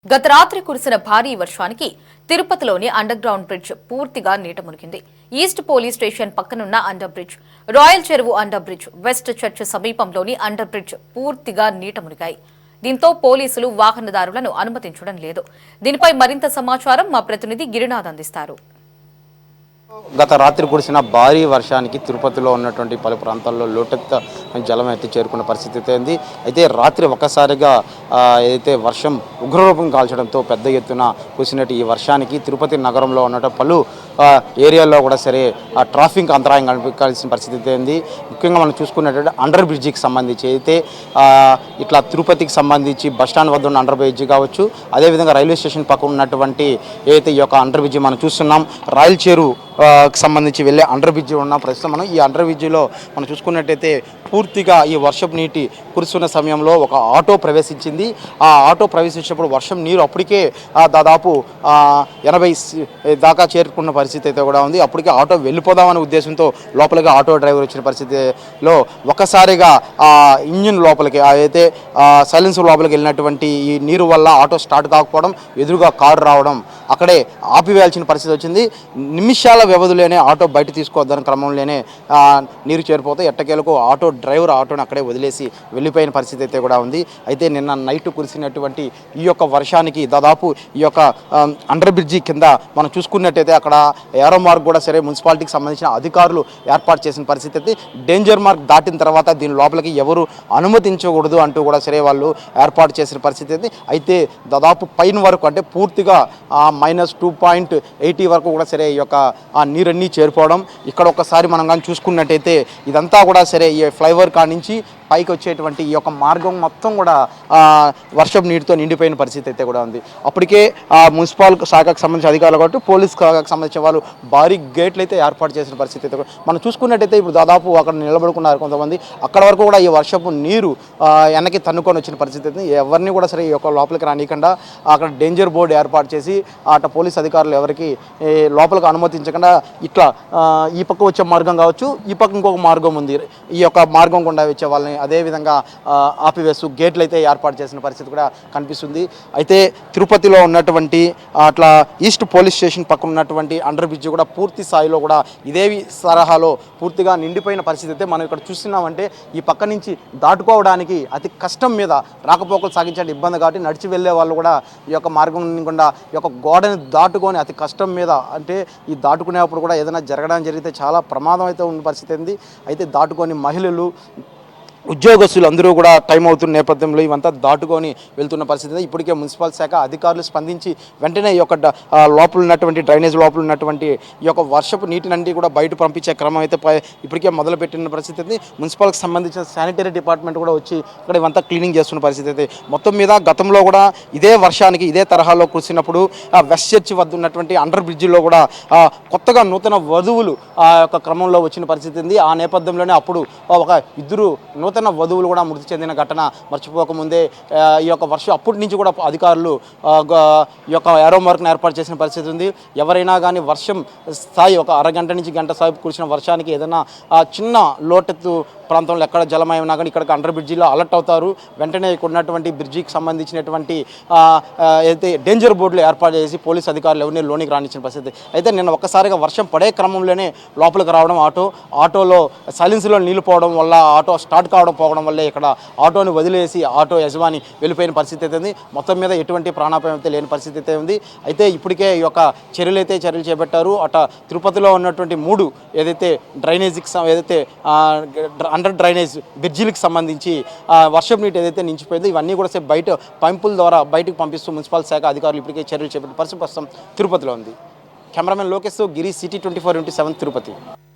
గత రాత్రి కురిసిన భారీ వర్షానికి తిరుపతిలోని అండర్ గ్రౌండ్ బ్రిడ్జ్ పూర్తిగా నీట మునిగింది. ఈస్ట్ పోలీస్ స్టేషన్ పక్కనున్న అండర్ బ్రిడ్జ్, రాయల్ చెరువు అండర్ బ్రిడ్జ్, వెస్ట్ చర్చ్ సమీపంలోని అండర్ బ్రిడ్జ్ పూర్తిగా నీట మునిగాయి. దీంతో పోలీసులు వాహనదారులను అనుమతించడం లేదు. దీనిపై మరింత సమాచారం మా ప్రతినిధి గిరినాథ్ అందిస్తారు. గత రాత్రి కురిసిన భారీ వర్షానికి తిరుపతిలో ఉన్నటువంటి పలు ప్రాంతాల్లో లోటెత్త జలం అయితే చేరుకున్న పరిస్థితి అయితే ఉంది. అయితే రాత్రి ఒక్కసారిగా ఏదైతే వర్షం ఉగ్రరూపం కాల్చడంతో పెద్ద ఎత్తున కురిసినట్టు ఈ వర్షానికి తిరుపతి నగరంలో ఉన్న పలు ఏరియాల్లో కూడా సరే ట్రాఫిక్ అంతరాయం కనిపించాల్సిన పరిస్థితి అయితే ఉంది. ముఖ్యంగా మనం చూసుకున్నట్టు అండర్ బ్రిడ్జికి సంబంధించి అయితే ఇట్లా తిరుపతికి సంబంధించి బస్టాండ్ వద్ద ఉన్న అండర్ బ్రిడ్జి కావచ్చు, అదేవిధంగా రైల్వే స్టేషన్ పక్కన ఉన్నటువంటి ఏదైతే ఈ యొక్క అండర్ బ్రిడ్జి మనం చూస్తున్నాం, రాయల్ చెరువు సంబంధించి వెళ్ళే అండర్ బ్రిడ్జి ఉన్న ప్రస్తుతం మనం ఈ అండర్ బ్రిడ్జిలో మనం చూసుకున్నట్టయితే పూర్తిగా ఈ వర్షపు నీటి కురుస్తున్న సమయంలో ఒక ఆటో ప్రవేశించింది. ఆ ఆటో ప్రవేశించినప్పుడు వర్షం నీరు అప్పటికే దాదాపు 80 దాకా చేరుకున్న పరిస్థితి అయితే కూడా ఉంది. అప్పటికే ఆటో వెళ్ళిపోదామనే ఉద్దేశంతో లోపలికి ఆటో డ్రైవర్ వచ్చిన పరిస్థితిలో ఒక్కసారిగా ఇంజిన్ లోపలికి అయితే సైలెన్సర్ లోపలికి వెళ్ళినటువంటి ఈ నీరు వల్ల ఆటో స్టార్ట్ కాకపోవడం, ఎదురుగా కారు రావడం, అక్కడే ఆపివేయాల్సిన పరిస్థితి వచ్చింది. నిమిషాల వ్యవధిలోనే ఆటో బయట తీసుకోవద్దని క్రమంలోనే నీరు చేరిపోతే ఎట్టకేలకు ఆటో డ్రైవర్ ఆటోని అక్కడే వదిలేసి వెళ్ళిపోయిన పరిస్థితి అయితే కూడా ఉంది. అయితే నిన్న నైట్ కురిసినటువంటి ఈ యొక్క వర్షానికి దాదాపు ఈ యొక్క అండర్ బ్రిడ్జి కింద మనం చూసుకున్నట్టయితే అక్కడ ఏరో మార్క్ కూడా సరే మున్సిపాలిటీకి సంబంధించిన అధికారులు ఏర్పాటు చేసిన పరిస్థితి అయితే డేంజర్ మార్క్ దాటిన తర్వాత దీని లోపలికి ఎవరు అనుమతించకూడదు అంటూ కూడా సరే వాళ్ళు ఏర్పాటు చేసిన పరిస్థితి అయితే దాదాపు పైన వరకు అంటే పూర్తిగా -2.80 వరకు కూడా సరే ఈ యొక్క ఆ నీరన్నీ చేరిపోవడం. ఇక్కడ ఒకసారి మనం కానీ చూసుకున్నట్టయితే ఇదంతా కూడా సరే ఈ ఫ్లైఓవర్ కాడ నుంచి పైకి వచ్చేటువంటి ఈ యొక్క మార్గం మొత్తం కూడా వర్షం నీటితో నిండిపోయిన పరిస్థితి అయితే కూడా ఉంది. అప్పటికే మున్సిపల్ శాఖకు సంబంధించిన అధికారులు కాబట్టి పోలీస్ శాఖకు సంబంధించిన వాళ్ళు భారీ గేట్లు అయితే ఏర్పాటు చేసిన పరిస్థితి అయితే మనం చూసుకున్నట్టయితే ఇప్పుడు దాదాపు అక్కడ నిలబడుకున్నారు కొంతమంది. అక్కడ వరకు కూడా ఈ వర్షపు నీరు వెనక్కి తన్నుకొని వచ్చిన పరిస్థితి అయితే ఎవరిని కూడా సరే ఈ యొక్క లోపలికి రానియకుండా అక్కడ డేంజర్ బోర్డు ఏర్పాటు చేసి అటు పోలీస్ అధికారులు ఎవరికి లోపలికి అనుమతించకుండా ఇట్లా ఈ పక్క వచ్చే మార్గం కావచ్చు, ఈ పక్క ఇంకొక మార్గం ఉంది, ఈ యొక్క మార్గం గుండా వచ్చే వాళ్ళని అదేవిధంగా ఆపివేస్తూ గేట్లు అయితే ఏర్పాటు చేసిన పరిస్థితి కూడా కనిపిస్తుంది. అయితే తిరుపతిలో ఉన్నటువంటి అట్లా ఈస్ట్ పోలీస్ స్టేషన్ పక్కన ఉన్నటువంటి అండర్ బ్రిడ్జ్ కూడా పూర్తి స్థాయిలో కూడా ఇదే తరహాలో పూర్తిగా నిండిపోయిన పరిస్థితి అయితే మనం ఇక్కడ చూస్తున్నామంటే ఈ పక్క నుంచి దాటుకోవడానికి అతి కష్టం మీద రాకపోకలు సాగించే ఇబ్బంది కాబట్టి నడిచి వెళ్ళే వాళ్ళు కూడా ఈ యొక్క మార్గం గుండా ఈ యొక్క గోడని దాటుకొని అతి కష్టం మీద అంటే ఈ దాటుకునేప్పుడు కూడా ఏదైనా జరగడం జరిగితే చాలా ప్రమాదం అయితే ఉన్న పరిస్థితి ఉంది. అయితే దాటుకొని మహిళలు, ఉద్యోగస్తులు అందరూ కూడా టైం అవుతున్న నేపథ్యంలో ఇవంతా దాటుకొని వెళ్తున్న పరిస్థితి. ఇప్పటికే మున్సిపల్ శాఖ అధికారులు స్పందించి వెంటనే ఈ యొక్క లోపల ఉన్నటువంటి డ్రైనేజ్ లోపల ఉన్నటువంటి ఈ యొక్క వర్షపు నీటినండి కూడా బయట పంపించే క్రమం అయితే ఇప్పటికే మొదలుపెట్టిన పరిస్థితి. మున్సిపల్కి సంబంధించిన శానిటరీ డిపార్ట్మెంట్ కూడా వచ్చి ఇక్కడ ఇవంతా క్లీనింగ్ చేస్తున్న పరిస్థితి అయితే మొత్తం మీద గతంలో కూడా ఇదే వర్షానికి ఇదే తరహాలో కురిసినప్పుడు వెస్ట్ చర్చి వద్ద ఉన్నటువంటి అండర్ బ్రిడ్జిలో కూడా కొత్తగా నూతన వధువులు ఆ యొక్క క్రమంలో వచ్చిన పరిస్థితి ఉంది. ఆ నేపథ్యంలోనే అప్పుడు ఒక ఇద్దరు నూతన వధువులు కూడా మృతి చెందిన ఘటన మర్చిపోకముందే ఈ యొక్క వర్షం అప్పటి నుంచి కూడా అధికారులు ఈ యొక్క ఏరో మార్క్ను ఏర్పాటు చేసిన పరిస్థితి ఉంది. ఎవరైనా కానీ వర్షం స్థాయి ఒక అరగంట నుంచి గంట స్థాయి కురిసిన వర్షానికి ఏదైనా చిన్న లోటెత్తు ప్రాంతంలో ఎక్కడ జలమయమైనా కానీ ఇక్కడికి అండర్ బ్రిడ్జిలో అలర్ట్ అవుతారు. వెంటనే ఇక్కడ ఉన్నటువంటి బ్రిడ్జికి సంబంధించినటువంటి అయితే డేంజర్ బోర్డులు ఏర్పాటు చేసి పోలీస్ అధికారులు ఎవరిని లోనికి రానిచ్చిన పరిస్థితి. అయితే నిన్న ఒక్కసారిగా వర్షం పడే క్రమంలోనే లోపలికి రావడం, ఆటోలో సైలెన్స్లో నీళ్ళు పోవడం వల్ల ఆటో స్టార్ట్ పోవడం వల్లే ఇక్కడ ఆటోని వదిలేసి ఆటో యజమాని వెళ్ళిపోయిన పరిస్థితి అయితే ఉంది. మొత్తం మీద ఎటువంటి ప్రాణాపాయం అయితే లేని పరిస్థితి అయితే ఉంది. అయితే ఇప్పటికే ఈ యొక్క చర్యలు చేపట్టారు. తిరుపతిలో ఉన్నటువంటి 3 ఏదైతే డ్రైనేజీకి ఏదైతే అండర్ డ్రైనేజ్ బ్రిడ్జిలకు సంబంధించి వర్షం నీటి ఏదైతే నిలిచిపోయిందో ఇవన్నీ కూడా బయట పంపుల ద్వారా బయటకు పంపిస్తూ మున్సిపల్ శాఖ అధికారులు ఇప్పటికే చర్యలు చేపట్టిన పరిస్థితి ప్రస్తుతం తిరుపతిలో ఉంది. కెమెరామెన్ లోకేష్, గిరి, సిటీ 24/7 తిరుపతి.